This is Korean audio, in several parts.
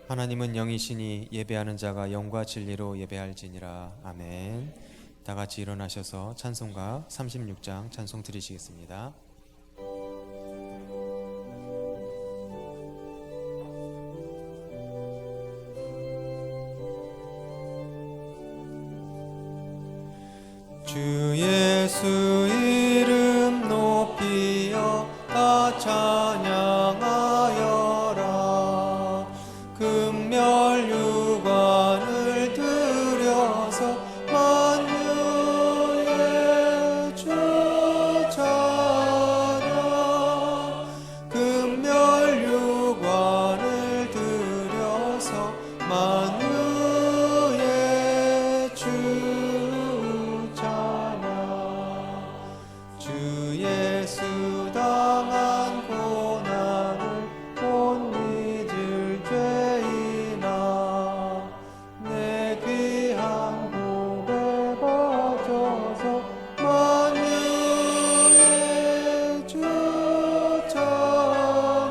하나님은 영이시니 예배하는 자가 영과 진리로 예배할지니라. 아멘. 다 같이 일어나셔서 찬송가 36장 찬송 드리시겠습니다. 주 예수 이름 높이어 다 찬양하여라. 금멸 유관을 들여서 만유의 주 찬양. 금멸 유관을 들여서 만유의 주 주 예수 당한 고난을 못 잊을 죄인아, 내 귀한 복에 바쳐서 만유의 주 찬양.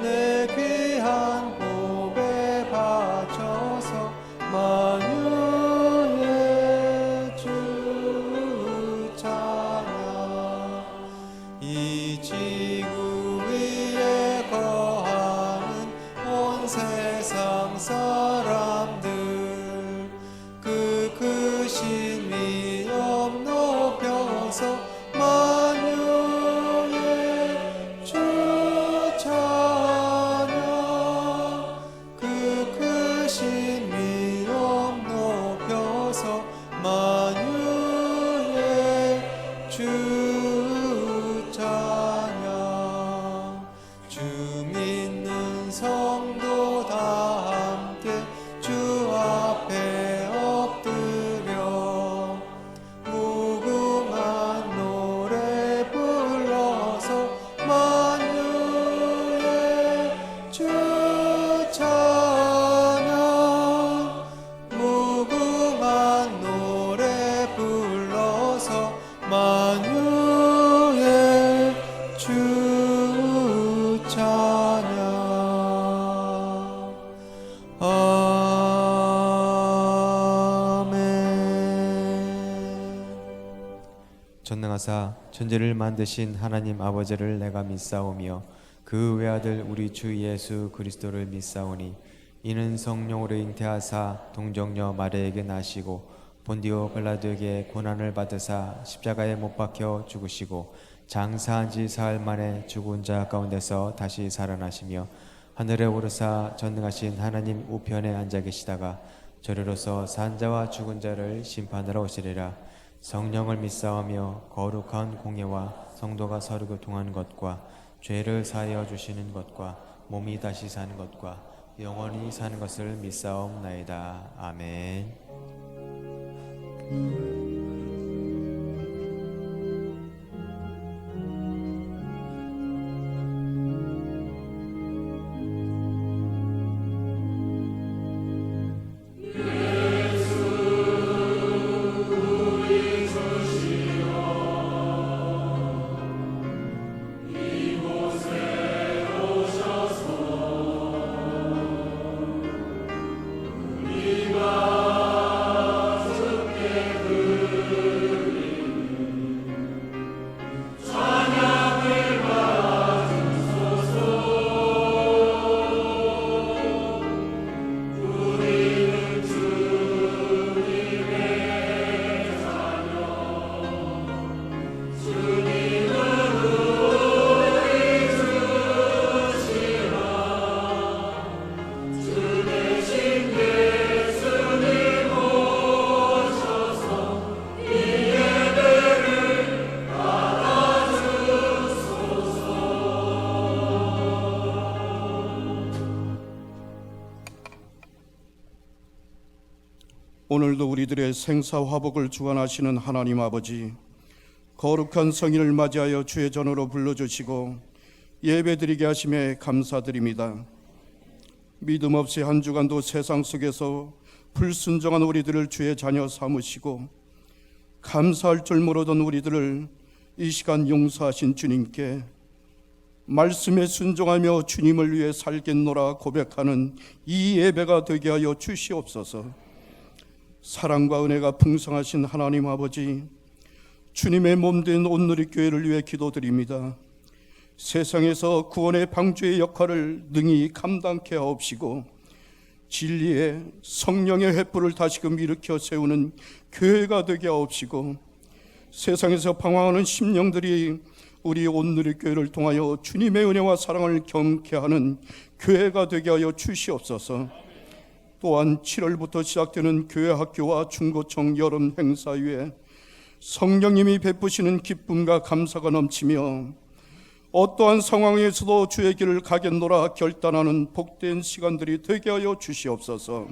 내 귀한 복에 바쳐서 만유의 주 이 지구 위에 거하는 온 세상 사람들 그 크신 위엄 높여서 만유의 주 찬양. 그 크신 위엄 높여서 만유의 주 찬양. 주 믿는 성도 다 함께 주 앞에 엎드려 무궁한 노래 불러서 만유의 주 찬양. 무궁한 노래 불러서 만유의 주 찬양. 아멘. 전능하사 천지를 만드신 하나님 아버지를 내가 믿사오며 그 외아들 우리 주 예수 그리스도를 믿사오니 이는 성령으로 잉태하사 동정녀 마리아에게 나시고 본디오 빌라도에게 고난을 받으사 십자가에 못 박혀 죽으시고 장사한 지 사흘 만에 죽은 자 가운데서 다시 살아나시며 하늘에 오르사 전능하신 하나님 우편에 앉아 계시다가 저리로서 산 자와 죽은 자를 심판하러 오시리라. 성령을 믿사오며 거룩한 공예와 성도가 서로 교통하는 것과 죄를 사하여 주시는 것과 몸이 다시 사는 것과 영원히 사는 것을 믿사옵나이다. 아멘. 오늘도 우리들의 생사화복을 주관하시는 하나님 아버지, 거룩한 성인을 맞이하여 주의 전으로 불러주시고 예배드리게 하심에 감사드립니다. 믿음 없이 한 주간도 세상 속에서 불순종한 우리들을 주의 자녀 삼으시고 감사할 줄 모르던 우리들을 이 시간 용서하신 주님께 말씀에 순종하며 주님을 위해 살겠노라 고백하는 이 예배가 되게 하여 주시옵소서. 사랑과 은혜가 풍성하신 하나님 아버지, 주님의 몸된 온누리교회를 위해 기도드립니다. 세상에서 구원의 방주의 역할을 능히 감당케 하옵시고 진리의 성령의 횃불을 다시금 일으켜 세우는 교회가 되게 하옵시고 세상에서 방황하는 심령들이 우리 온누리교회를 통하여 주님의 은혜와 사랑을 경험케하는 교회가 되게 하여 주시옵소서. 또한 7월부터 시작되는 교회 학교와 중고청 여름 행사위에 성령님이 베푸시는 기쁨과 감사가 넘치며 어떠한 상황에서도 주의 길을 가겠노라 결단하는 복된 시간들이 되게 하여 주시옵소서.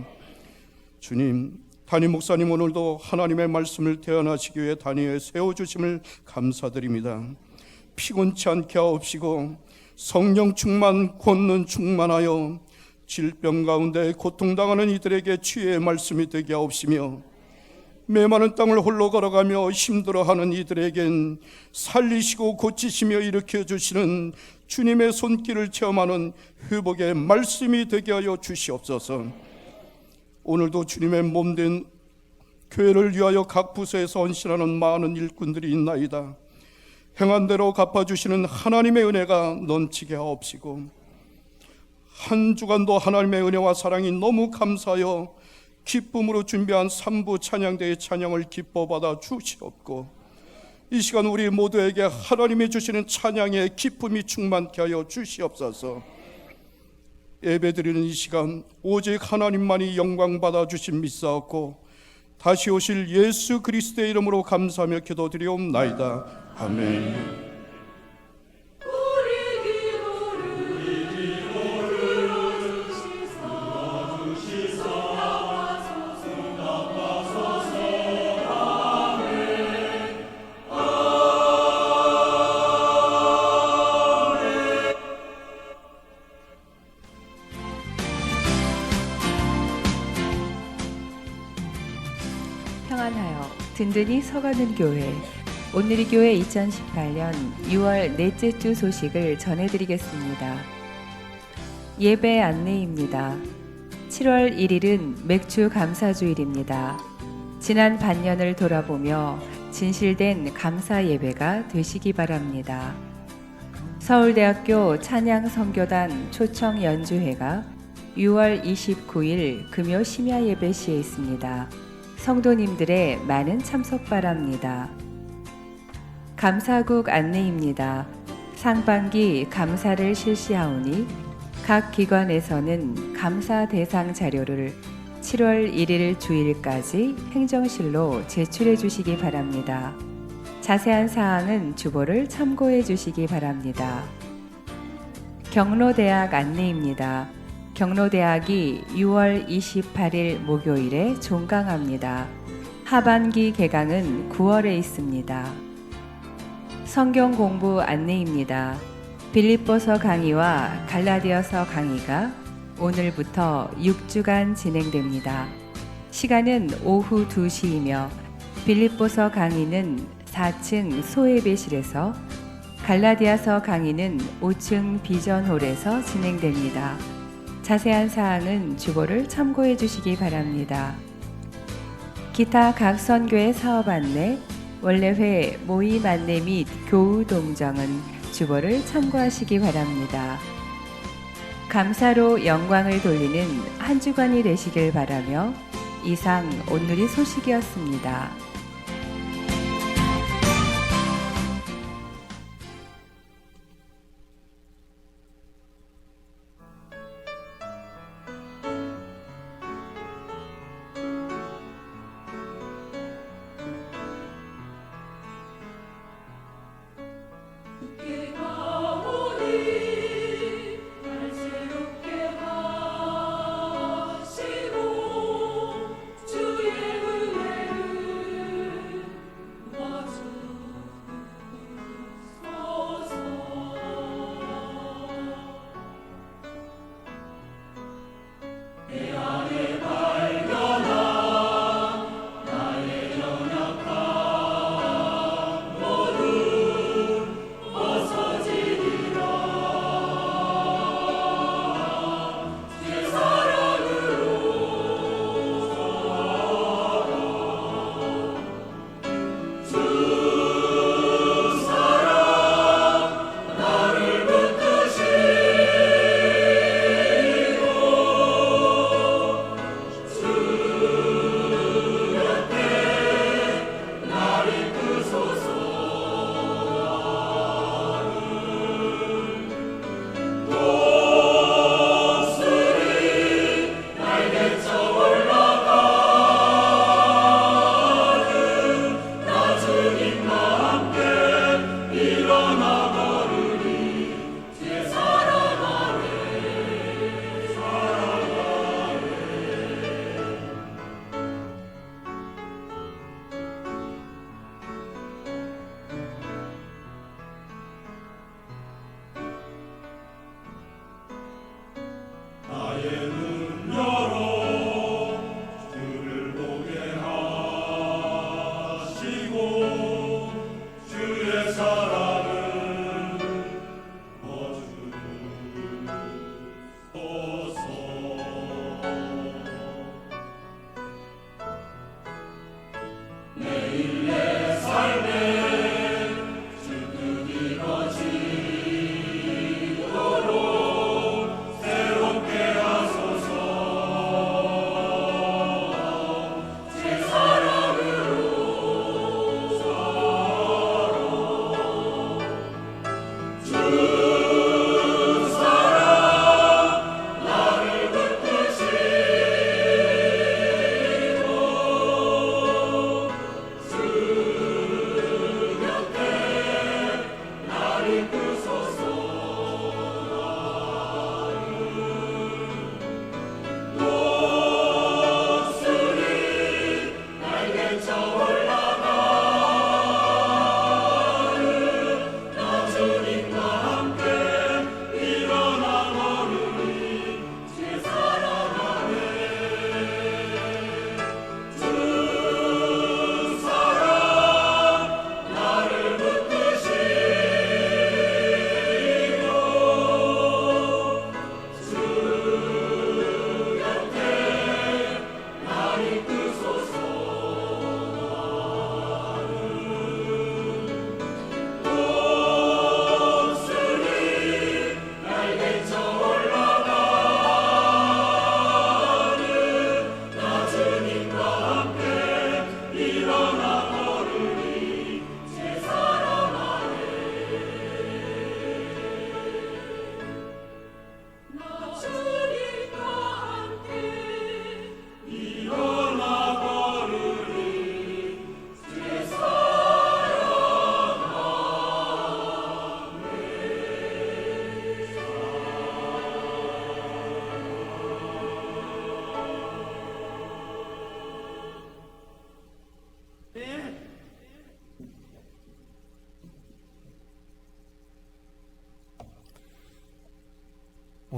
주님, 담임 목사님 오늘도 하나님의 말씀을 대언하시기 위해 단위에 세워주심을 감사드립니다. 피곤치 않게 하옵시고 성령 충만, 권능 충만하여 질병 가운데 고통당하는 이들에게 치유의 말씀이 되게 하옵시며 메마른 땅을 홀로 걸어가며 힘들어하는 이들에겐 살리시고 고치시며 일으켜주시는 주님의 손길을 체험하는 회복의 말씀이 되게 하여 주시옵소서. 오늘도 주님의 몸된 교회를 위하여 각 부서에서 헌신하는 많은 일꾼들이 있나이다. 행한 대로 갚아주시는 하나님의 은혜가 넘치게 하옵시고 한 주간도 하나님의 은혜와 사랑이 너무 감사하여 기쁨으로 준비한 3부 찬양대의 찬양을 기뻐 받아 주시옵고 이 시간 우리 모두에게 하나님이 주시는 찬양의 기쁨이 충만케 하여 주시옵소서. 예배드리는 이 시간 오직 하나님만이 영광 받아 주신 믿사옵고 다시 오실 예수 그리스도의 이름으로 감사하며 기도드리옵나이다. 아멘. 평안하여 든든히 서가는 교회, 온누리교회 2018년 6월 넷째 주 소식을 전해드리겠습니다. 예배 안내입니다. 7월 1일은 맥주 감사주일입니다. 지난 반년을 돌아보며 진실된 감사 예배가 되시기 바랍니다. 서울대학교 찬양선교단 초청 연주회가 6월 29일 금요 심야 예배 시에 있습니다. 성도님들의 많은 참석 바랍니다. 감사국 안내입니다. 상반기 감사를 실시하오니 각 기관에서는 감사 대상 자료를 7월 1일 주일까지 행정실로 제출해 주시기 바랍니다. 자세한 사항은 주보를 참고해 주시기 바랍니다. 경로대학 안내입니다. 경로대학이 6월 28일 목요일에 종강합니다. 하반기 개강은 9월에 있습니다. 성경 공부 안내입니다. 빌립보서 강의와 갈라디아서 강의가 오늘부터 6주간 진행됩니다. 시간은 오후 2시이며 빌립보서 강의는 4층 소예배실에서 갈라디아서 강의는 5층 비전홀에서 진행됩니다. 자세한 사항은 주보를 참고해 주시기 바랍니다. 기타 각 선교회 사업 안내, 원래회 모임 안내 및 교우 동정은 주보를 참고하시기 바랍니다. 감사로 영광을 돌리는 한 주간이 되시길 바라며 이상 온누리 소식이었습니다.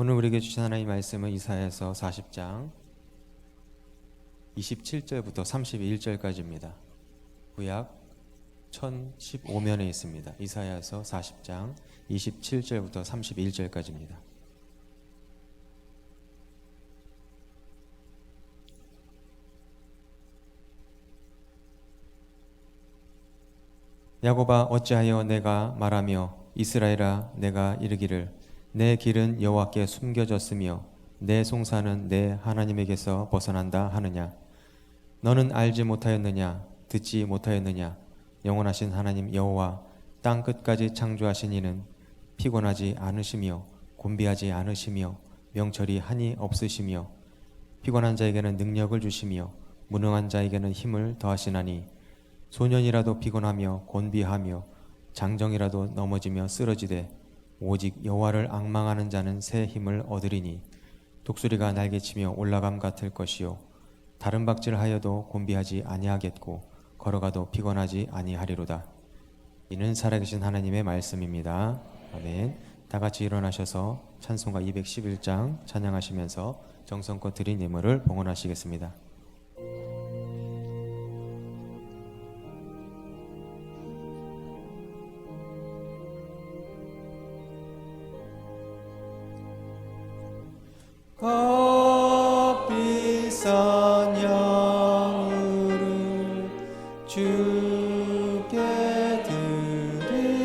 오늘 우리에게 주신 하나님의 말씀은 이사야서 40장 27절부터 31절까지입니다. 구약 1015면에 있습니다. 이사야서 40장 27절부터 31절까지입니다. 야곱아 어찌하여 내가 말하며 이스라엘아 내가 이르기를 내 길은 여호와께 숨겨졌으며 내 송사는 내 하나님에게서 벗어난다 하느냐. 너는 알지 못하였느냐 듣지 못하였느냐. 영원하신 하나님 여호와 땅 끝까지 창조하신 이는 피곤하지 않으시며 곤비하지 않으시며 명철이 한이 없으시며 피곤한 자에게는 능력을 주시며 무능한 자에게는 힘을 더하시나니 소년이라도 피곤하며 곤비하며 장정이라도 넘어지며 쓰러지되 오직 여호와를 앙망하는 자는 새 힘을 얻으리니 독수리가 날개치며 올라감 같을 것이요 다른 박질하여도 곤비하지 아니하겠고 걸어가도 피곤하지 아니하리로다. 이는 살아계신 하나님의 말씀입니다. 아멘. 다 같이 일어나셔서 찬송가 211장 찬양하시면서 정성껏 드린 예물을 봉헌하시겠습니다. 값비싼 양을 주께 드린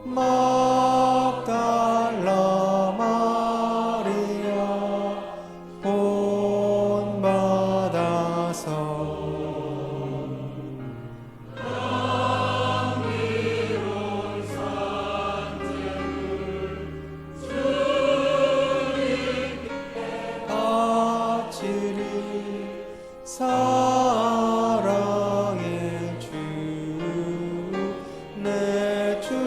막달라 마리아 본받아서 사랑의 주 내 주님께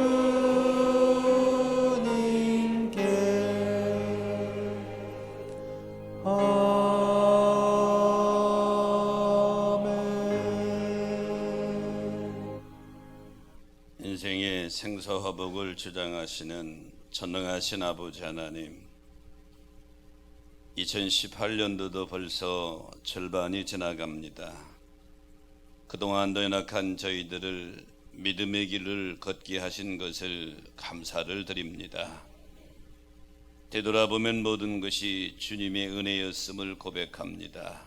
아멘. 인생의 생사화복을 주장하시는 전능하신 아버지 하나님, 2018년도도 벌써 절반이 지나갑니다. 그동안도 연약한 저희들을 믿음의 길을 걷게 하신 것을 감사를 드립니다. 되돌아보면 모든 것이 주님의 은혜였음을 고백합니다.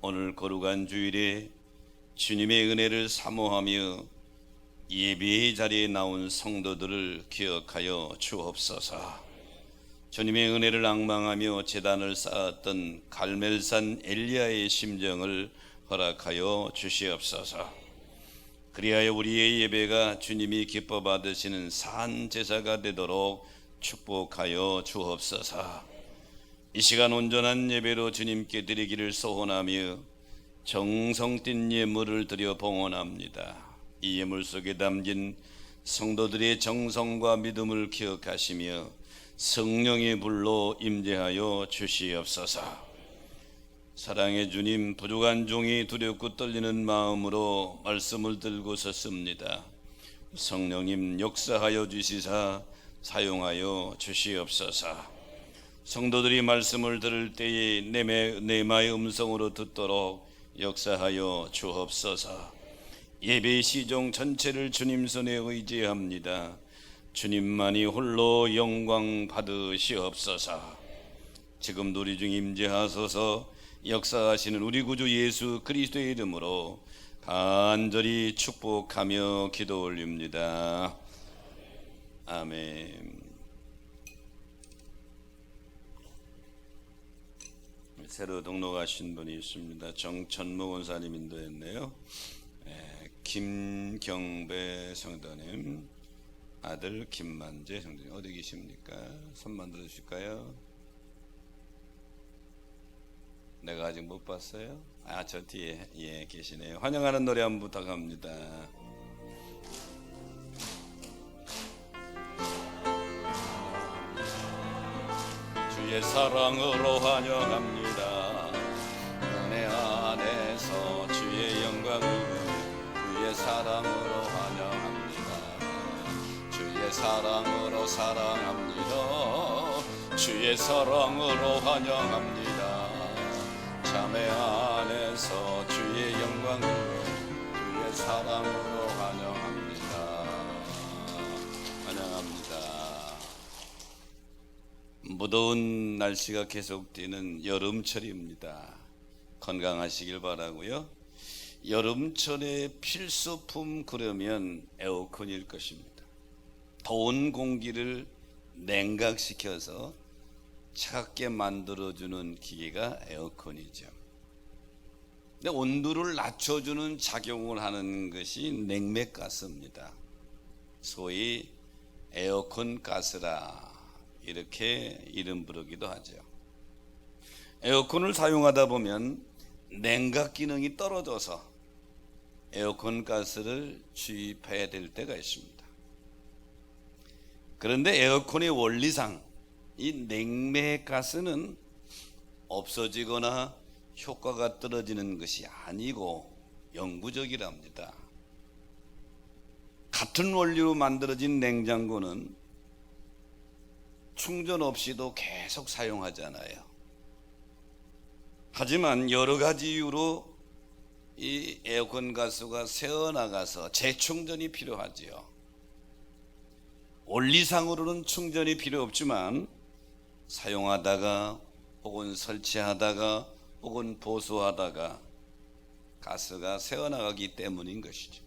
오늘 거룩한 주일에 주님의 은혜를 사모하며 예배의 자리에 나온 성도들을 기억하여 주옵소서. 주님의 은혜를 앙망하며 제단을 쌓았던 갈멜산 엘리야의 심정을 허락하여 주시옵소서. 그리하여 우리의 예배가 주님이 기뻐 받으시는 산 제사가 되도록 축복하여 주옵소서. 이 시간 온전한 예배로 주님께 드리기를 소원하며 정성 띤 예물을 드려 봉헌합니다. 이 예물 속에 담긴 성도들의 정성과 믿음을 기억하시며 성령의 불로 임재하여 주시옵소서. 사랑의 주님, 부족한 종이 두렵고 떨리는 마음으로 말씀을 들고 섰습니다. 성령님 역사하여 주시사 사용하여 주시옵소서. 성도들이 말씀을 들을 때에 내마의 음성으로 듣도록 역사하여 주옵소서. 예배 시종 전체를 주님 손에 의지합니다. 주님만이 홀로 영광 받으시옵소서. 지금 우리 중 임재하소서. 역사하시는 우리 구주 예수 그리스도의 이름으로 간절히 축복하며 기도 올립니다. 아멘. 새로 등록하신 분이 있습니다. 정천무 권사님 인도했네요. 김경배 성도님, 아들 김만재 성도님, 어디 계십니까? 손만 들어주실까요? 내가 아직 못 봤어요? 저 뒤에 계시네요. 환영하는 노래 한번 부탁합니다. 주의 사랑으로 환영합니다. 은혜 안에서 주의 영광을, 주의 사랑으로 환영합니다. 주의 주의 사랑으로 사랑합니다. 주의 사랑으로 환영합니다. 자매 안에서 주의 영광을 주의 사랑으로 환영합니다. 환영합니다. 무더운 날씨가 계속되는 여름철입니다. 건강하시길 바라고요. 여름철의 필수품 그러면 에어컨일 것입니다. 더운 공기를 냉각시켜서 차갑게 만들어주는 기계가 에어컨이죠. 근데 온도를 낮춰주는 작용을 하는 것이 냉매가스입니다. 소위 에어컨 가스라 이렇게 이름 부르기도 하죠. 에어컨을 사용하다 보면 냉각 기능이 떨어져서 에어컨 가스를 주입해야 될 때가 있습니다. 그런데 에어컨의 원리상 이 냉매 가스는 없어지거나 효과가 떨어지는 것이 아니고 영구적이랍니다. 같은 원리로 만들어진 냉장고는 충전 없이도 계속 사용하잖아요. 하지만 여러 가지 이유로 이 에어컨 가스가 새어나가서 재충전이 필요하지요. 원리상으로는 충전이 필요 없지만 사용하다가 혹은 설치하다가 혹은 보수하다가 가스가 새어나가기 때문인 것이죠.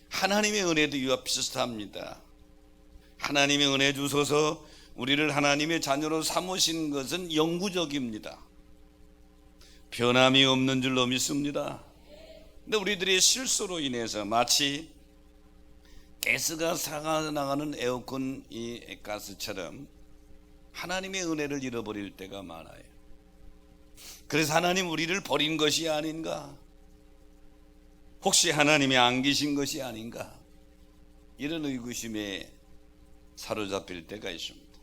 하나님의 은혜도 이와 비슷합니다. 하나님의 은혜 주셔서 우리를 하나님의 자녀로 삼으신 것은 영구적입니다. 변함이 없는 줄로 믿습니다. 근데 우리들의 실수로 인해서 마치 가스가 살아나가는 에어컨 이 가스처럼 하나님의 은혜를 잃어버릴 때가 많아요. 그래서 하나님 우리를 버린 것이 아닌가? 혹시 하나님이 안 계신 것이 아닌가? 이런 의구심에 사로잡힐 때가 있습니다.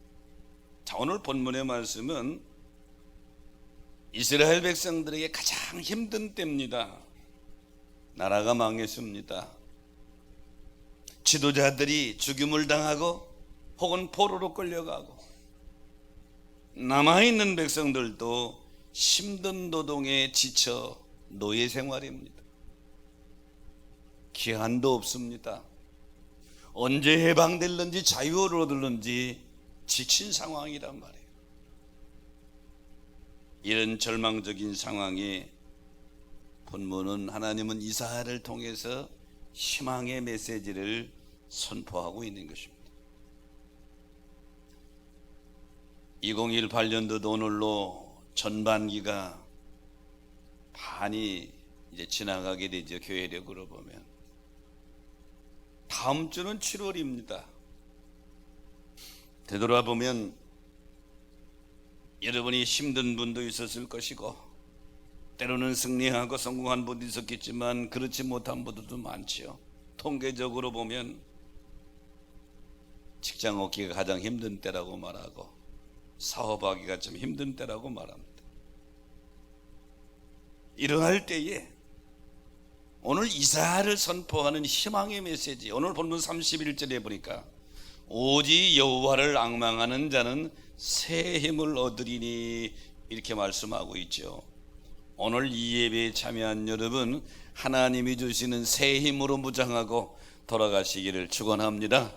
자, 오늘 본문의 말씀은 이스라엘 백성들에게 가장 힘든 때입니다. 나라가 망했습니다. 지도자들이 죽임을 당하고 혹은 포로로 끌려가고 남아있는 백성들도 힘든 노동에 지쳐 노예 생활입니다. 기한도 없습니다. 언제 해방될는지 자유를 얻을는지 지친 상황이란 말이에요. 이런 절망적인 상황에 본문은 하나님은 이사야를 통해서 희망의 메시지를 선포하고 있는 것입니다. 2018년도 오늘로 전반기가 반이 이제 지나가게 되죠. 교회력으로 보면 다음 주는 7월입니다. 되돌아보면 여러분이 힘든 분도 있었을 것이고 때로는 승리하고 성공한 분도 있었겠지만 그렇지 못한 분들도 많지요. 통계적으로 보면 직장 얻기가 가장 힘든 때라고 말하고 사업하기가 좀 힘든 때라고 말합니다. 이러할 때에 오늘 이사야를 선포하는 희망의 메시지, 오늘 본문 31절에 보니까 오직 여호와를 앙망하는 자는 새 힘을 얻으리니 이렇게 말씀하고 있죠. 오늘 이 예배에 참여한 여러분, 하나님이 주시는 새 힘으로 무장하고 돌아가시기를 축원합니다.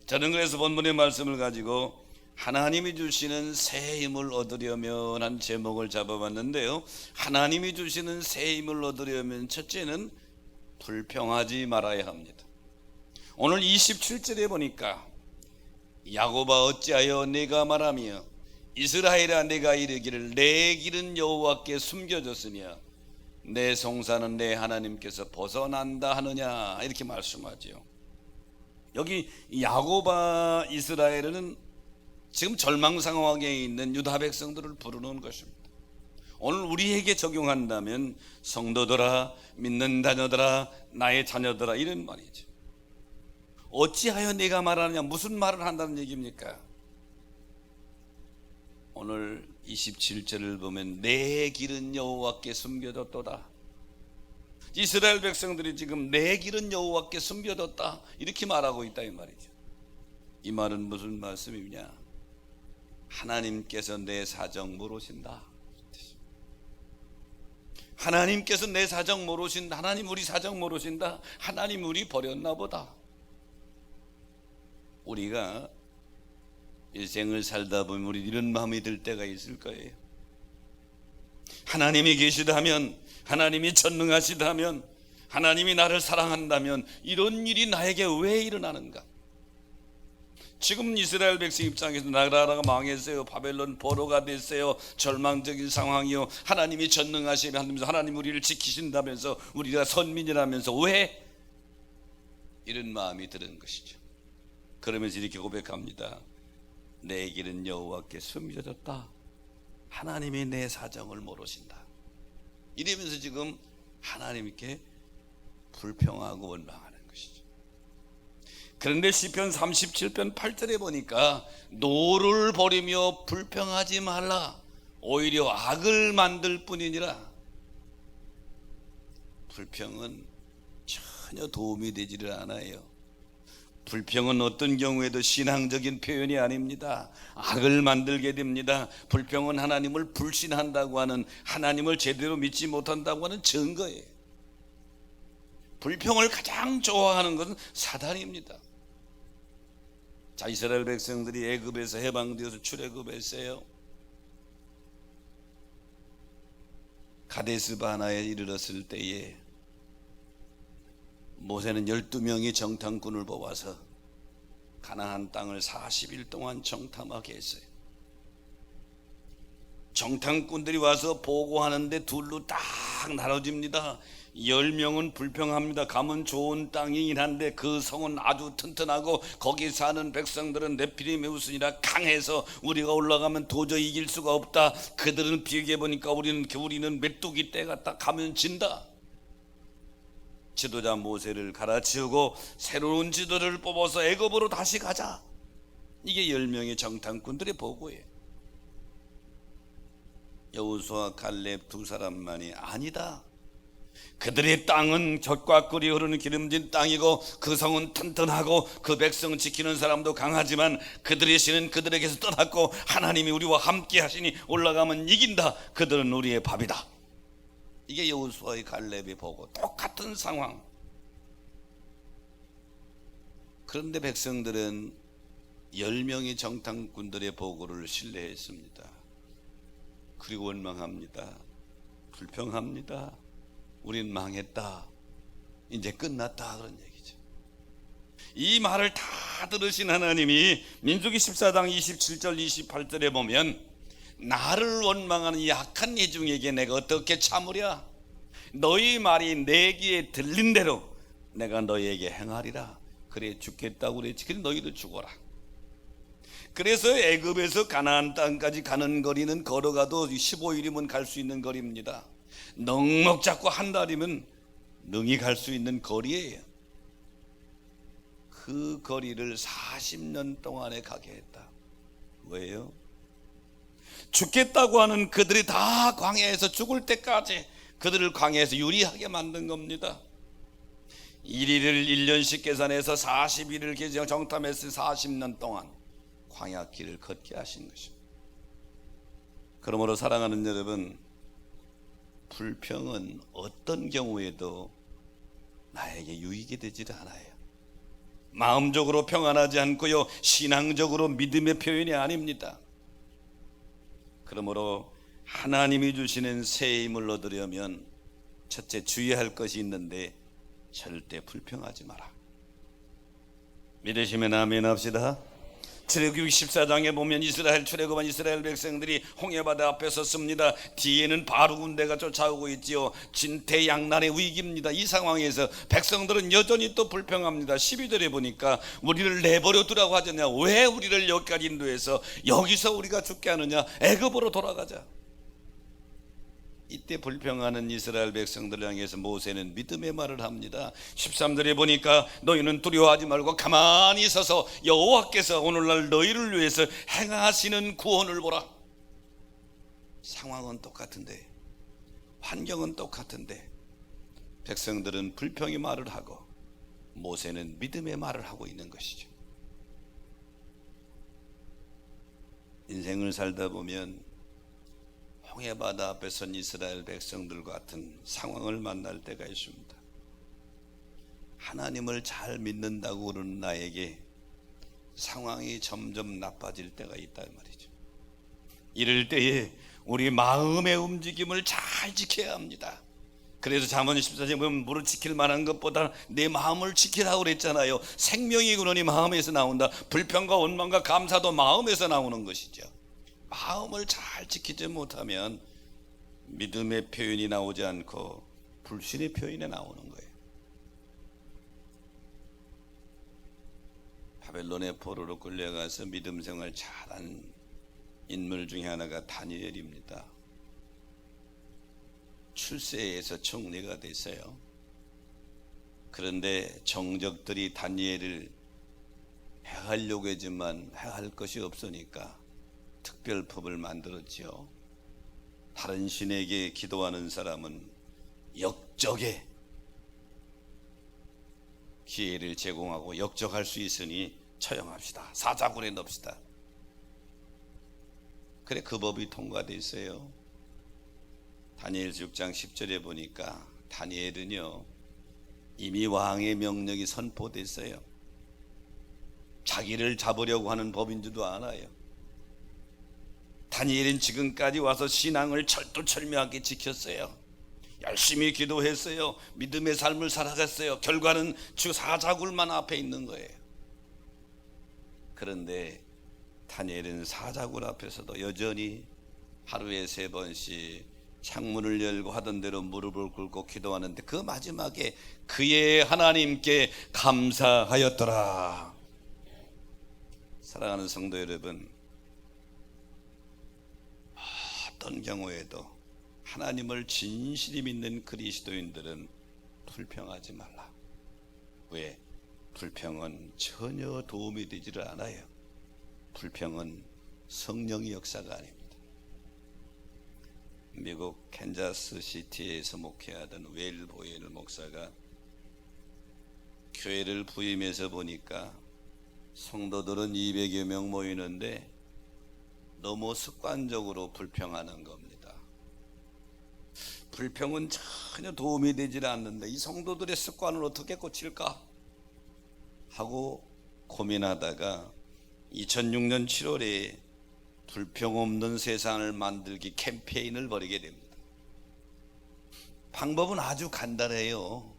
저는 그래서 본문의 말씀을 가지고 하나님이 주시는 새 힘을 얻으려면 한 제목을 잡아봤는데요. 하나님이 주시는 새 힘을 얻으려면 첫째는 불평하지 말아야 합니다. 오늘 27절에 보니까 야곱아 어찌하여 내가 말하며 이스라엘아 내가 이르기를 내 길은 여호와께 숨겨졌으며 내 송사는 내 하나님께서 벗어난다 하느냐 이렇게 말씀하죠. 여기 야곱아 이스라엘은 지금 절망 상황에 있는 유다 백성들을 부르는 것입니다. 오늘 우리에게 적용한다면 성도들아 믿는 자녀들아 나의 자녀들아 이런 말이죠. 어찌하여 내가 말하느냐 무슨 말을 한다는 얘기입니까? 오늘 27절을 보면 내 길은 여호와께 숨겨졌도다. 이스라엘 백성들이 지금 내 길은 여호와께 숨겨졌다 이렇게 말하고 있다 이 말이죠. 이 말은 무슨 말씀이냐? 하나님께서 내 사정 모르신다. 하나님께서 내 사정 모르신다. 하나님 우리 사정 모르신다. 하나님 우리 버렸나 보다. 우리가 일생을 살다 보면 우리 이런 마음이 들 때가 있을 거예요. 하나님이 계시다면, 하나님이 전능하시다면, 하나님이 나를 사랑한다면 이런 일이 나에게 왜 일어나는가? 지금 이스라엘 백성 입장에서 나라가 망했어요. 바벨론 포로가 됐어요. 절망적인 상황이요. 하나님이 전능하시면서 하나님 우리를 지키신다면서 우리가 선민이라면서 왜 이런 마음이 드는 것이죠. 그러면서 이렇게 고백합니다. 내 길은 여호와께 숨겨졌다. 하나님이 내 사정을 모르신다. 이러면서 지금 하나님께 불평하고 원망하는 것이죠. 그런데 시편 37편 8절에 보니까 노를 버리며 불평하지 말라. 오히려 악을 만들 뿐이니라. 불평은 전혀 도움이 되지를 않아요. 불평은 어떤 경우에도 신앙적인 표현이 아닙니다. 악을 만들게 됩니다. 불평은 하나님을 불신한다고 하는, 하나님을 제대로 믿지 못한다고 하는 증거예요. 불평을 가장 좋아하는 것은 사단입니다. 자, 이스라엘 백성들이 애굽에서 해방되어서 출애굽했어요. 가데스 바나에 이르렀을 때에 모세는 12명의 정탐꾼을 뽑아서 가나안 땅을 40일 동안 정탐하게 했어요. 정탐꾼들이 와서 보고하는데 둘로 딱 나눠집니다. 10명은 불평합니다. 가면 좋은 땅이긴 한데 그 성은 아주 튼튼하고 거기 사는 백성들은 네피림의 우선이라 강해서 우리가 올라가면 도저히 이길 수가 없다. 그들은 비교해보니까 우리는 메뚜기 떼 같다. 가면 진다. 지도자 모세를 갈아치우고 새로운 지도를 뽑아서 애굽으로 다시 가자. 이게 10명의 정탐꾼들의 보고예요. 여호수아 갈렙 두 사람만이 아니다. 그들의 땅은 젖과 꿀이 흐르는 기름진 땅이고 그 성은 튼튼하고 그 백성 지키는 사람도 강하지만 그들의 신은 그들에게서 떠났고 하나님이 우리와 함께 하시니 올라가면 이긴다. 그들은 우리의 밥이다. 이게 여호수아의 갈렙의 보고, 똑같은 상황. 그런데 백성들은 10명의 정탐꾼들의 보고를 신뢰했습니다. 그리고 원망합니다. 불평합니다. 우린 망했다. 이제 끝났다. 그런 얘기죠. 이 말을 다 들으신 하나님이 민수기 14장 27절 28절에 보면 나를 원망하는 약한 이중에게 내가 어떻게 참으랴? 너희 말이 내 귀에 들린 대로 내가 너희에게 행하리라. 그래 죽겠다고 그랬지. 그래 너희도 죽어라. 그래서 애굽에서 가나안 땅까지 가는 거리는 걸어가도 15일이면 갈 수 있는 거리입니다. 넉넉 잡고 한 달이면 능히 갈 수 있는 거리예요. 그 거리를 40년 동안에 가게 했다. 왜요? 죽겠다고 하는 그들이 다 광야에서 죽을 때까지 그들을 광야에서 유리하게 만든 겁니다. 1일을 1년씩 계산해서 40일을 정탐해서 40년 동안 광야길을 걷게 하신 것입니다. 그러므로 사랑하는 여러분, 불평은 어떤 경우에도 나에게 유익이 되질 않아요. 마음적으로 평안하지 않고요, 신앙적으로 믿음의 표현이 아닙니다. 그러므로 하나님이 주시는 새 힘을 얻으려면 첫째 주의할 것이 있는데 절대 불평하지 마라. 믿으시면 아멘 합시다. 출애굽기 14장에 보면 이스라엘 출애굽한 이스라엘 백성들이 홍해바다 앞에 섰습니다. 뒤에는 바로 군대가 쫓아오고 있지요. 진퇴양난의 위기입니다. 이 상황에서 백성들은 여전히 또 불평합니다. 12절에 보니까 우리를 내버려 두라고 하잖냐. 왜 우리를 여기까지 인도해서 여기서 우리가 죽게 하느냐. 애굽으로 돌아가자. 이때 불평하는 이스라엘 백성들을 향해서 모세는 믿음의 말을 합니다. 13절에 보니까 너희는 두려워하지 말고 가만히 서서 여호와께서 오늘날 너희를 위해서 행하시는 구원을 보라. 상황은 똑같은데, 환경은 똑같은데 백성들은 불평의 말을 하고 모세는 믿음의 말을 하고 있는 것이죠. 인생을 살다 보면 홍해바다 앞에 선 이스라엘 백성들과 같은 상황을 만날 때가 있습니다. 하나님을 잘 믿는다고 그러는 나에게 상황이 점점 나빠질 때가 있다 말이죠. 이럴 때에 우리 마음의 움직임을 잘 지켜야 합니다. 그래서 잠언 14장에 보면 물을 지킬 만한 것보다 내 마음을 지키라고 그랬잖아요. 생명의 근원이 마음에서 나온다. 불평과 원망과 감사도 마음에서 나오는 것이죠. 마음을 잘 지키지 못하면 믿음의 표현이 나오지 않고 불신의 표현이 나오는 거예요. 바벨론의 포로로 끌려가서 믿음 생활 잘한 인물 중에 하나가 다니엘입니다. 출세해서 총리가 됐어요. 그런데 정적들이 다니엘을 해하려고 했지만 해할 것이 없으니까 특별법을 만들었지요. 다른 신에게 기도하는 사람은 역적의 기회를 제공하고 역적할 수 있으니 처형합시다. 사자굴에 넣읍시다. 그래 그 법이 통과돼 있어요. 다니엘 6장 10절에 보니까 다니엘은요 이미 왕의 명령이 선포됐어요. 자기를 잡으려고 하는 법인지도 알아요. 다니엘은 지금까지 와서 신앙을 철두철미하게 지켰어요. 열심히 기도했어요. 믿음의 삶을 살아갔어요. 결과는 주 사자굴만 앞에 있는 거예요. 그런데 다니엘은 사자굴 앞에서도 여전히 하루에 3번씩 창문을 열고 하던 대로 무릎을 꿇고 기도하는데 그 마지막에 그의 하나님께 감사하였더라. 사랑하는 성도 여러분, 어떤 경우에도 하나님을 진실히 믿는 그리스도인들은 불평하지 말라. 왜? 불평은 전혀 도움이 되지를 않아요. 불평은 성령의 역사가 아닙니다. 미국 캔자스 시티에서 목회하던 웰 보엘 목사가 교회를 부임해서 보니까 성도들은 200여 명 모이는데 너무 습관적으로 불평하는 겁니다. 불평은 전혀 도움이 되질 않는데 이 성도들의 습관을 어떻게 고칠까 하고 고민하다가 2006년 7월에 불평 없는 세상을 만들기 캠페인을 벌이게 됩니다. 방법은 아주 간단해요.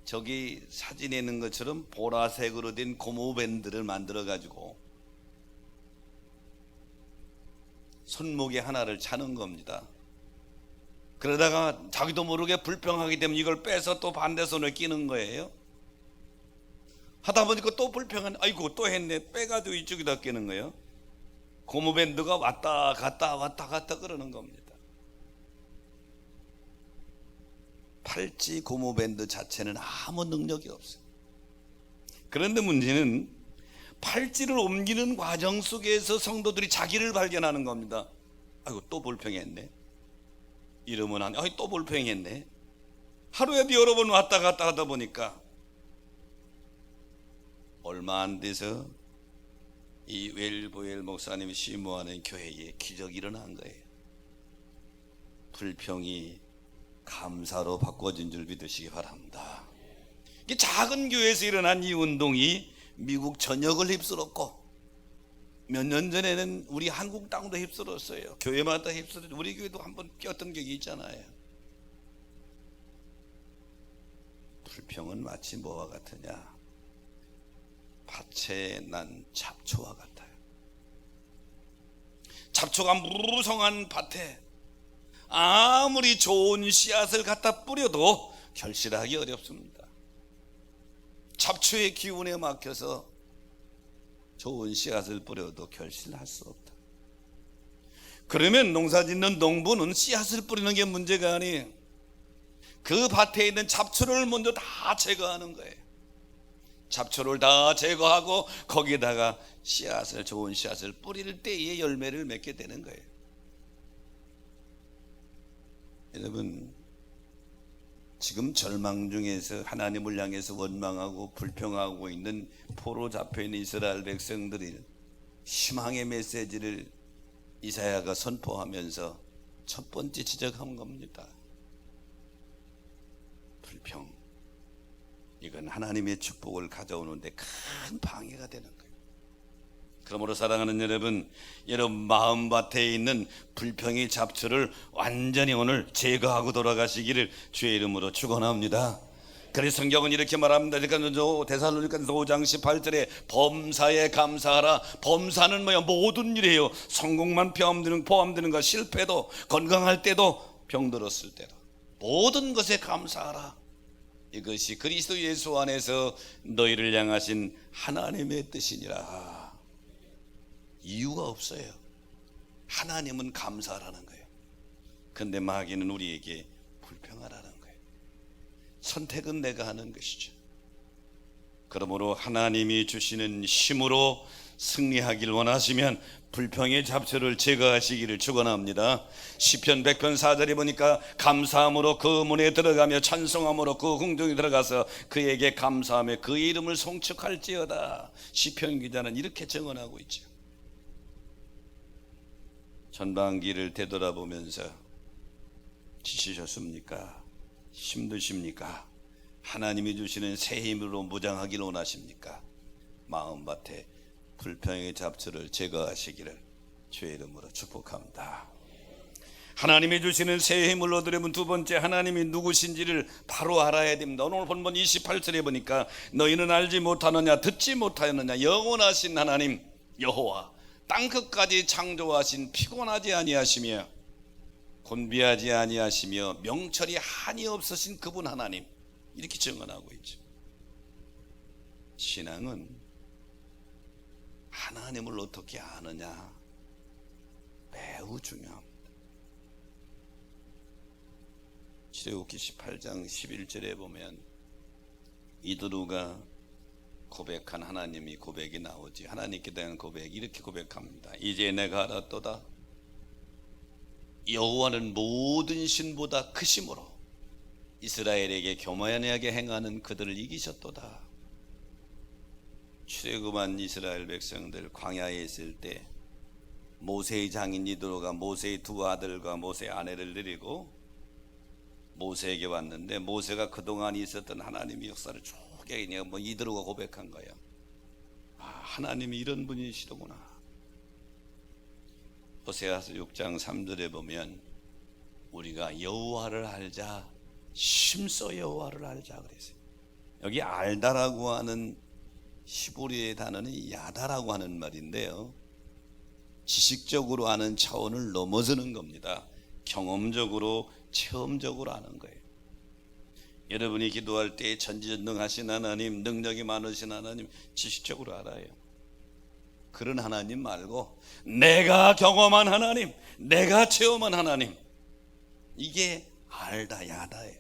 저기 사진에 있는 것처럼 보라색으로 된 고무밴드를 만들어 가지고 손목에 하나를 차는 겁니다. 그러다가 자기도 모르게 불평하게 되면 이걸 빼서 또 반대 손을 끼는 거예요. 하다 보니까 또 불평한, 아이고 또 했네, 빼가지고 이쪽에다 끼는 거예요. 고무밴드가 왔다 갔다 그러는 겁니다. 팔찌 고무밴드 자체는 아무 능력이 없어요. 그런데 문제는 팔찌를 옮기는 과정 속에서 성도들이 자기를 발견하는 겁니다. 아이고 또 불평했네. 이러면 안, 아이 또 불평했네. 하루에도 여러 번 왔다 갔다 하다 보니까 얼마 안 돼서 이 웰보엘 목사님이 심호하는 교회에 기적이 일어난 거예요. 불평이 감사로 바꿔진 줄 믿으시기 바랍니다. 이 작은 교회에서 일어난 이 운동이 미국 전역을 휩쓸었고 몇 년 전에는 우리 한국 땅도 휩쓸었어요. 교회마다 휩쓸었죠. 우리 교회도 한번 꼈던 적이 있잖아요. 불평은 마치 뭐와 같으냐? 밭에 난 잡초와 같아요. 잡초가 무성한 밭에 아무리 좋은 씨앗을 갖다 뿌려도 결실하기 어렵습니다. 잡초의 기운에 막혀서 좋은 씨앗을 뿌려도 결실할 수 없다. 그러면 농사짓는 농부는 씨앗을 뿌리는 게 문제가 아니에요. 그 밭에 있는 잡초를 먼저 다 제거하는 거예요. 잡초를 다 제거하고 거기에다가 씨앗을, 좋은 씨앗을 뿌릴 때에 열매를 맺게 되는 거예요. 여러분, 지금 절망 중에서 하나님을 향해서 원망하고 불평하고 있는 포로 잡혀 있는 이스라엘 백성들이 희망의 메시지를 이사야가 선포하면서 첫 번째 지적한 겁니다. 불평. 이건 하나님의 축복을 가져오는데 큰 방해가 되는 거예요. 그러므로 사랑하는 여러분, 여러분 마음밭에 있는 불평의 잡초를 완전히 오늘 제거하고 돌아가시기를 주의 이름으로 축원합니다. 그래서 성경은 이렇게 말합니다. 데살로니가서 5장 18절에 범사에 감사하라. 범사는 뭐야? 모든 일이에요. 성공만 포함되는가, 실패도, 건강할 때도, 병들었을 때도 모든 것에 감사하라. 이것이 그리스도 예수 안에서 너희를 향하신 하나님의 뜻이니라. 이유가 없어요. 하나님은 감사하라는 거예요. 그런데 마귀는 우리에게 불평하라는 거예요. 선택은 내가 하는 것이죠. 그러므로 하나님이 주시는 힘으로 승리하길 원하시면 불평의 잡초를 제거하시기를 축원합니다. 시편 100편 4절에 보니까 감사함으로 그 문에 들어가며 찬송함으로 그 궁중에 들어가서 그에게 감사하며 그의 이름을 송축할지어다. 시편 기자는 이렇게 증언하고 있죠. 전반기를 되돌아보면서 지치셨습니까? 힘드십니까? 하나님이 주시는 새 힘으로 무장하길 원하십니까? 마음밭에 불평의 잡초를 제거하시기를 주의 이름으로 축복합니다. 하나님이 주시는 새 힘을 얻으려면 두 번째, 하나님이 누구신지를 바로 알아야 됩니다. 오늘 본문 28절에 보니까 너희는 알지 못하느냐, 듣지 못하느냐, 영원하신 하나님 여호와 땅끝까지 창조하신 피곤하지 아니하시며 곤비하지 아니하시며 명철이 한이 없으신 그분 하나님, 이렇게 증언하고 있죠. 신앙은 하나님을 어떻게 아느냐 매우 중요합니다. 출애굽기 18장 11절에 보면 이드루가 고백한 하나님이 고백이 나오지. 하나님께 대한 고백 이렇게 고백합니다. 이제 내가 알았도다. 여호와는 모든 신보다 크심으로 이스라엘에게 교만하게 행하는 그들을 이기셨도다. 출애굽한 이스라엘 백성들 광야에 있을 때 모세의 장인 이드로가 모세의 두 아들과 모세의 아내를 데리고 모세에게 왔는데 모세가 그동안 있었던 하나님의 역사를 쭉 이드로가 고백한 거예요. 아, 하나님이 이런 분이시더구나. 호세아서 6장 3절에 보면 우리가 여호와를 알자, 심써 여호와를 알자 그랬어요. 여기 알다라고 하는 히브리의 단어는 야다라고 하는 말인데요, 지식적으로 아는 차원을 넘어서는 겁니다. 경험적으로, 체험적으로 아는 거예요. 여러분이 기도할 때 전지전능하신 하나님, 능력이 많으신 하나님 지식적으로 알아요. 그런 하나님 말고 내가 경험한 하나님, 내가 체험한 하나님, 이게 알다 야다예요.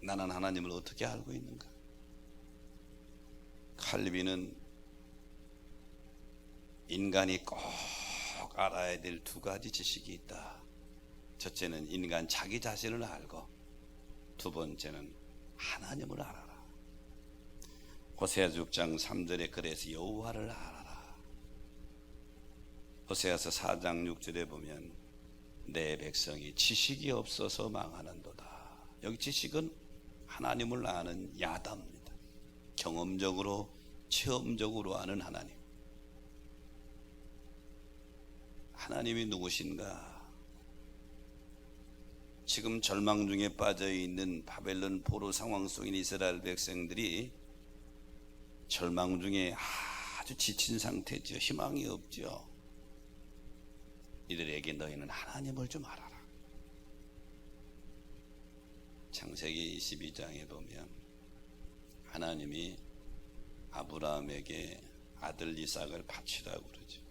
나는 하나님을 어떻게 알고 있는가? 칼빈은 인간이 꼭 알아야 될 두 가지 지식이 있다. 첫째는 인간 자기 자신을 알고, 두 번째는 하나님을 알아라. 호세아서 6장 3절에 그래서 여호와를 알아라. 호세아서 4장 6절에 보면 내 백성이 지식이 없어서 망하는도다. 여기 지식은 하나님을 아는 야다입니다. 경험적으로, 체험적으로 아는 하나님. 하나님이 누구신가? 지금 절망 중에 빠져있는 바벨론 포로 상황 속인 이스라엘 백성들이 절망 중에 아주 지친 상태죠. 희망이 없죠. 이들에게 너희는 하나님을 좀 알아라. 창세기 22장에 보면 하나님이 아브라함에게 아들 이삭을 바치라고 그러죠.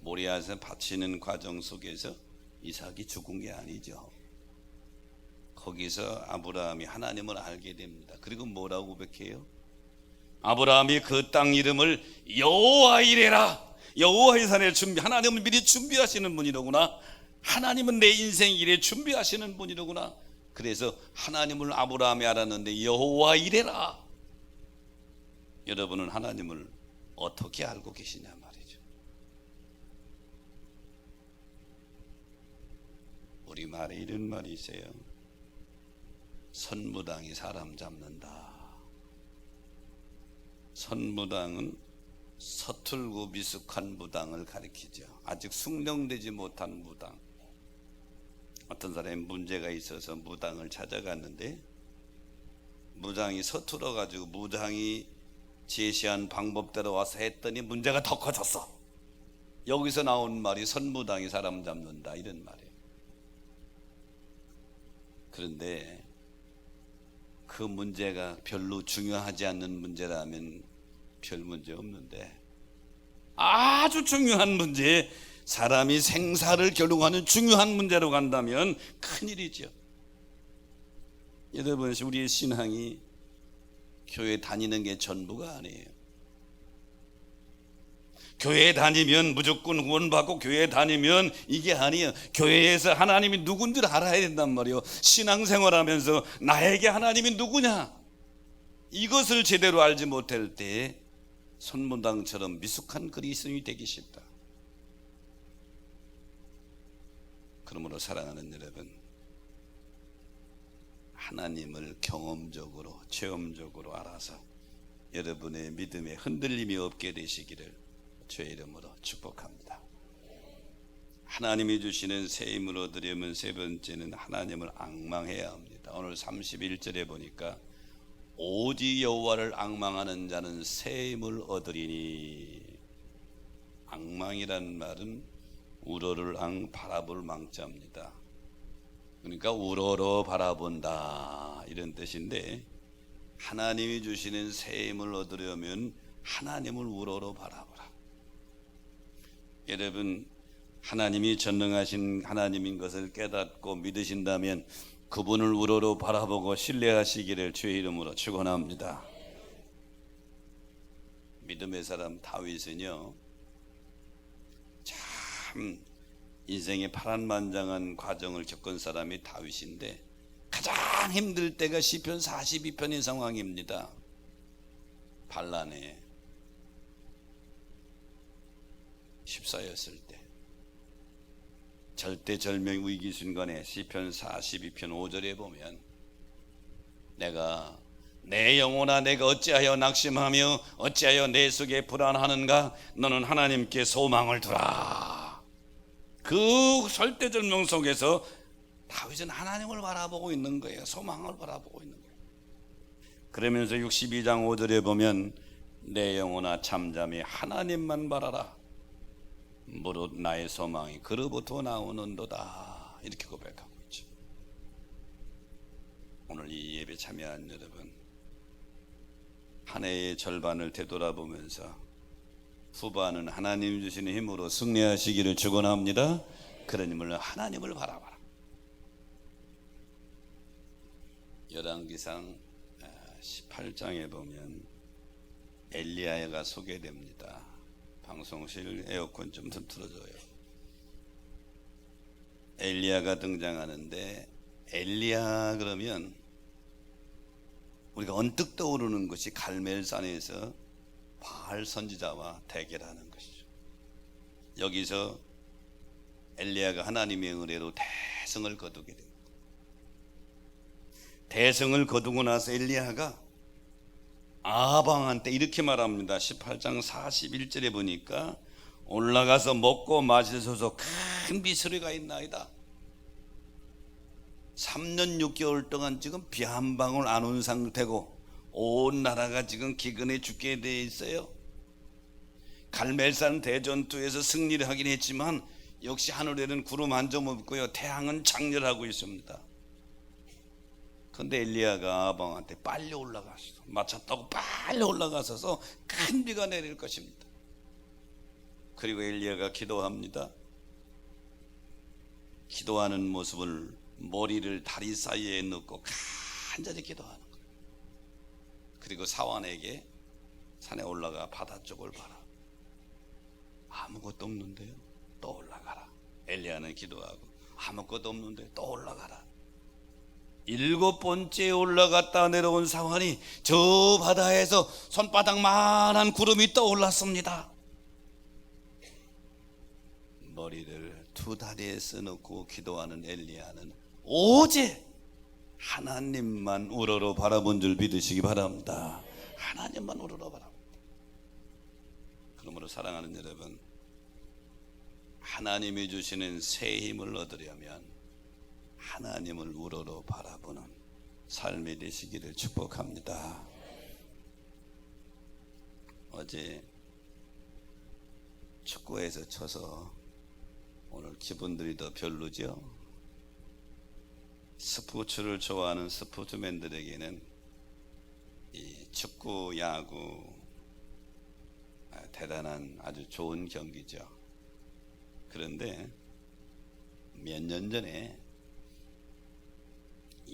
모리아에서 바치는 과정 속에서 이삭이 죽은 게 아니죠. 거기서 아브라함이 하나님을 알게 됩니다. 그리고 뭐라고 고백해요? 아브라함이 그 땅 이름을 여호와 이레라. 여호와의 산에 하나님은 미리 준비하시는 분이로구나. 하나님은 내 인생 일에 준비하시는 분이로구나. 그래서 하나님을 아브라함이 알았는데 여호와 이래라. 여러분은 하나님을 어떻게 알고 계시냐 말이죠. 우리말에 이런 말이 있어요. 선무당이 사람 잡는다. 선무당은 서툴고 미숙한 무당을 가리키죠. 아직 숙련되지 못한 무당. 어떤 사람이 문제가 있어서 무당을 찾아갔는데 무당이 서툴어 가지고 무당이 제시한 방법대로 와서 했더니 문제가 더 커졌어. 여기서 나온 말이 선무당이 사람 잡는다 이런 말이에요. 그런데 그 문제가 별로 중요하지 않는 문제라면 별 문제 없는데 아주 중요한 문제, 사람이 생사를 결정하는 중요한 문제로 간다면 큰일이죠. 여러분, 우리의 신앙이 교회 다니는 게 전부가 아니에요. 교회 다니면 무조건 구원받고 교회 다니면 이게 아니에요. 교회에서 하나님이 누군지를 알아야 된단 말이에요. 신앙생활하면서 나에게 하나님이 누구냐, 이것을 제대로 알지 못할 때 선문당처럼 미숙한 그리스도인이 되기 쉽다. 그러므로 사랑하는 여러분, 하나님을 경험적으로 체험적으로 알아서 여러분의 믿음에 흔들림이 없게 되시기를 주의 이름으로 축복합니다. 하나님이 주시는 새 힘을 얻으려면 세 번째는 하나님을 앙망해야 합니다. 오늘 31절에 보니까 오직 여호와를 앙망하는 자는 새 힘을 얻으리니, 앙망이란 말은 우러를 앙 바라볼 망자입니다. 그러니까 우러러 바라본다 이런 뜻인데, 하나님이 주시는 새 힘을 얻으려면 하나님을 우러러 바라보라. 여러분, 하나님이 전능하신 하나님인 것을 깨닫고 믿으신다면 그분을 우러러 바라보고 신뢰하시기를 주의 이름으로 축원합니다. 믿음의 사람 다윗은요, 참 인생의 파란만장한 과정을 겪은 사람이 다윗인데 가장 힘들 때가 시편 42편의 상황입니다. 반란에 십사였을 때, 절대절명 위기 순간에 시편 42편 5절에 보면 내가 내 영혼아 내가 어찌하여 낙심하며 어찌하여 내 속에 불안하는가, 너는 하나님께 소망을 두라. 그 절대절명 속에서 다윗은 하나님을 바라보고 있는 거예요. 소망을 바라보고 있는 거예요. 그러면서 62장 5절에 보면 내 영혼아 잠잠히 하나님만 바라라. 무릇 나의 소망이 그로부터 나오는도다. 이렇게 고백하고 있죠. 오늘 이 예배 참여한 여러분, 한 해의 절반을 되돌아보면서 후반은 하나님 주시는 힘으로 승리하시기를 축원합니다. 그러니 물론 하나님을 바라봐라. 열왕기상 18장에 보면 엘리야가 소개됩니다. 방송실 에어컨 좀 틀어줘요. 엘리야가 등장하는데, 엘리야 그러면 우리가 언뜻 떠오르는 것이 갈멜산에서 바알 선지자와 대결하는 것이죠. 여기서 엘리야가 하나님의 은혜로 대성을 거두게 됩니다. 대성을 거두고 나서 엘리야가 아방한테 이렇게 말합니다. 18장 41절에 보니까 올라가서 먹고 마시소서, 큰 비소리가 있나이다. 3년 6개월 동안 지금 비 한 방울 안 온 상태고 온 나라가 지금 기근에 죽게 돼 있어요. 갈멜산 대전투에서 승리를 하긴 했지만 역시 하늘에는 구름 한 점 없고요, 태양은 장렬하고 있습니다. 근데 엘리야가 아방한테 빨리 올라가서 마쳤다고 빨리 올라가서서 큰 비가 내릴 것입니다. 그리고 엘리야가 기도합니다. 기도하는 모습을 머리를 다리 사이에 넣고 간절히 기도하는 거예요. 그리고 사환에게 산에 올라가 바다 쪽을 봐라. 아무것도 없는데요, 또 올라가라. 엘리야는 기도하고 아무것도 없는데 또 올라가라. 7번째에 올라갔다 내려온 상황이 저 바다에서 손바닥만한 구름이 떠올랐습니다. 머리를 두 다리에 써놓고 기도하는 엘리야는 오직 하나님만 우러러 바라본 줄 믿으시기 바랍니다. 하나님만 우러러 바랍니다. 그러므로 사랑하는 여러분, 하나님이 주시는 새 힘을 얻으려면 하나님을 우러러 바라보는 삶이 되시기를 축복합니다. 어제 축구에서 쳐서 오늘 기분들이 더 별로죠. 스포츠를 좋아하는 스포츠맨들에게는 이 축구, 야구 대단한 아주 좋은 경기죠. 그런데 몇 년 전에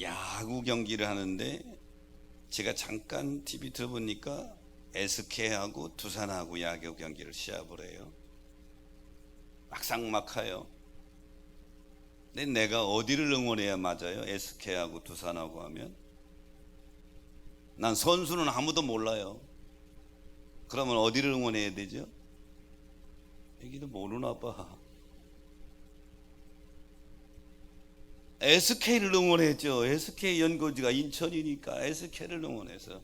야구 경기를 하는데 제가 잠깐 TV 들어보니까 SK하고 두산하고 야구 경기를 시합을 해요. 막상막하요. 근데 내가 어디를 응원해야 맞아요? SK하고 두산하고 하면? 난 선수는 아무도 몰라요. 그러면 어디를 응원해야 되죠? 여기도 모르나 봐. SK를 응원했죠. SK 연고지가 인천이니까 SK를 응원해서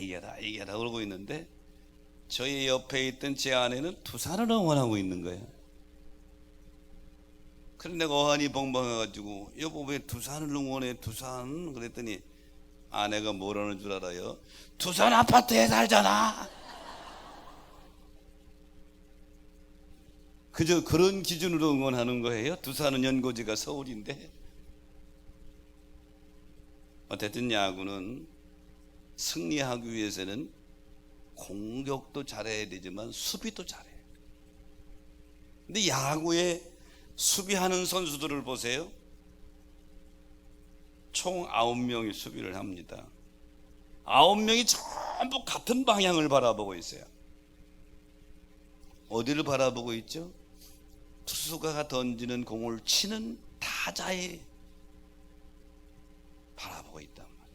이겨라 그러고 있는데 저희 옆에 있던 제 아내는 두산을 응원하고 있는 거예요. 그래서 내가 어안이 벙벙해가지고 여보 왜 두산을 응원해? 두산 그랬더니 아내가 뭐라는 줄 알아요? 두산 아파트에 살잖아. 그저 그런 기준으로 응원하는 거예요? 두산은 연고지가 서울인데. 어쨌든 야구는 승리하기 위해서는 공격도 잘해야 되지만 수비도 잘해야 돼요. 근데 야구에 수비하는 선수들을 보세요. 총 9명이 수비를 합니다. 9명이 전부 같은 방향을 바라보고 있어요. 어디를 바라보고 있죠? 투수가 던지는 공을 치는 타자에 바라보고 있단 말이에요.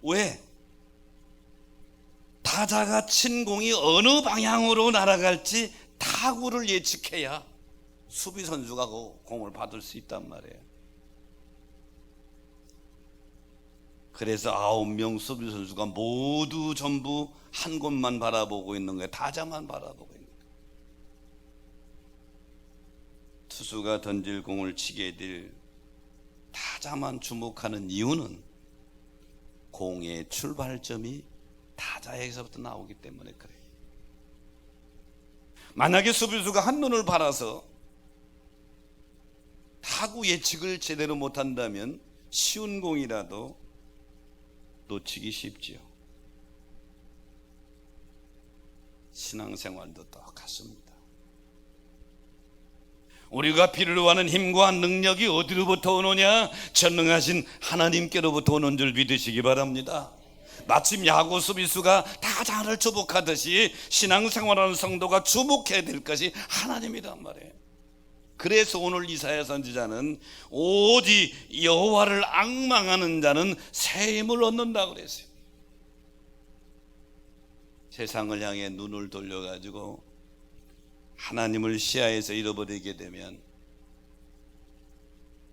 왜? 타자가 친 공이 어느 방향으로 날아갈지 타구를 예측해야 수비 선수가 그 공을 받을 수 있단 말이에요. 그래서 9명 수비 선수가 모두 전부 한 곳만 바라보고 있는 거예요. 타자만 바라보고 있는 거예요. 투수가 던질 공을 치게 될 타자만 주목하는 이유는 공의 출발점이 타자에서부터 나오기 때문에 그래요. 만약에 수비수가 한눈을 팔아서 타구 예측을 제대로 못한다면 쉬운 공이라도 놓치기 쉽지요. 신앙생활도 똑같습니다. 우리가 필요로 하는 힘과 능력이 어디로부터 오느냐? 전능하신 하나님께로부터 오는 줄 믿으시기 바랍니다. 마침 야구 수비수가 타자를 주목하듯이 신앙생활하는 성도가 주목해야 될 것이 하나님이란 말이에요. 그래서 오늘 이사야 선지자는 오직 여호와를 앙망하는 자는 새 힘을 얻는다고 그랬어요. 세상을 향해 눈을 돌려가지고 하나님을 시야에서 잃어버리게 되면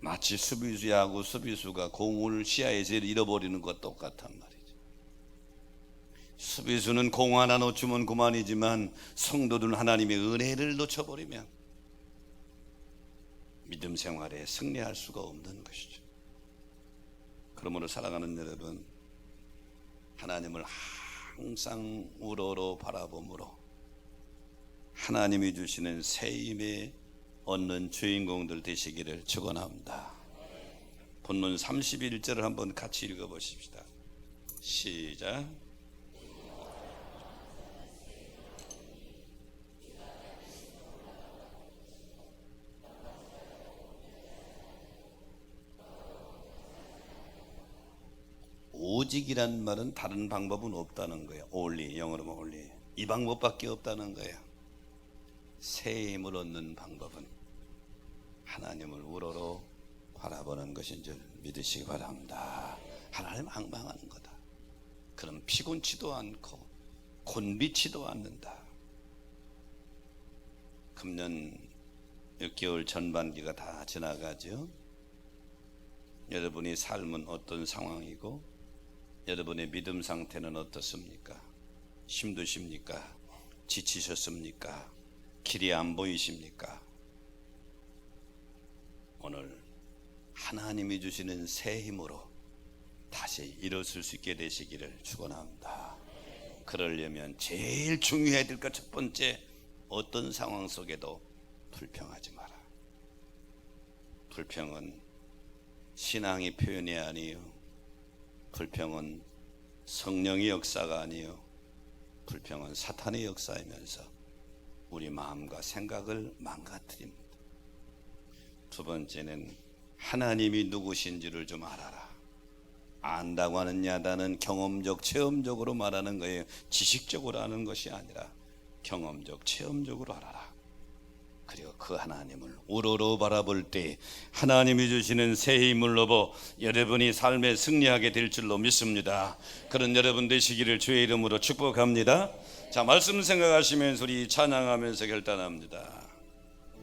마치 수비수하고 수비수가 공을 시야에서 잃어버리는 것 똑같단 말이죠. 수비수는 공 하나 놓치면 그만이지만 성도들은 하나님의 은혜를 놓쳐버리면 믿음 생활에 승리할 수가 없는 것이죠. 그러므로 사랑하는 여러분, 하나님을 항상 우러러 바라봄으로 하나님이 주시는 새 힘에 얻는 주인공들 되시기를 축원합니다. 본문 31절을 한번 같이 읽어보십시다. 시작. 오직이란 말은 다른 방법은 없다는 거예요. only, 영어로 하면 only. 이 방법밖에 없다는 거예요. 새 힘을 얻는 방법은 하나님을 우러러 바라보는 것인 줄 믿으시기 바랍니다. 하나님 앙망하는 거다. 그럼 피곤치도 않고 곤비치도 않는다. 금년 6개월 전반기가 다 지나가죠. 여러분의 삶은 어떤 상황이고 여러분의 믿음 상태는 어떻습니까? 힘드십니까? 지치셨습니까? 길이 안 보이십니까? 오늘 하나님이 주시는 새 힘으로 다시 일어설 수 있게 되시기를 축원합니다. 그러려면 제일 중요해야 될 것 첫 번째, 어떤 상황 속에도 불평하지 마라. 불평은 신앙의 표현이 아니에요. 불평은 성령의 역사가 아니에요. 불평은 사탄의 역사이면서 우리 마음과 생각을 망가뜨립니다. 두 번째는 하나님이 누구신지를 좀 알아라. 안다고 하는 야단은 경험적, 체험적으로 말하는 거예요. 지식적으로 아는 것이 아니라 경험적, 체험적으로 알아라. 그리고 그 하나님을 우러러 바라볼 때 하나님이 주시는 새 힘을 얻어 여러분이 삶에 승리하게 될 줄로 믿습니다. 그런 여러분 되시기를 주의 이름으로 축복합니다. 자, 말씀 생각하시면서 우리 찬양하면서 결단합니다.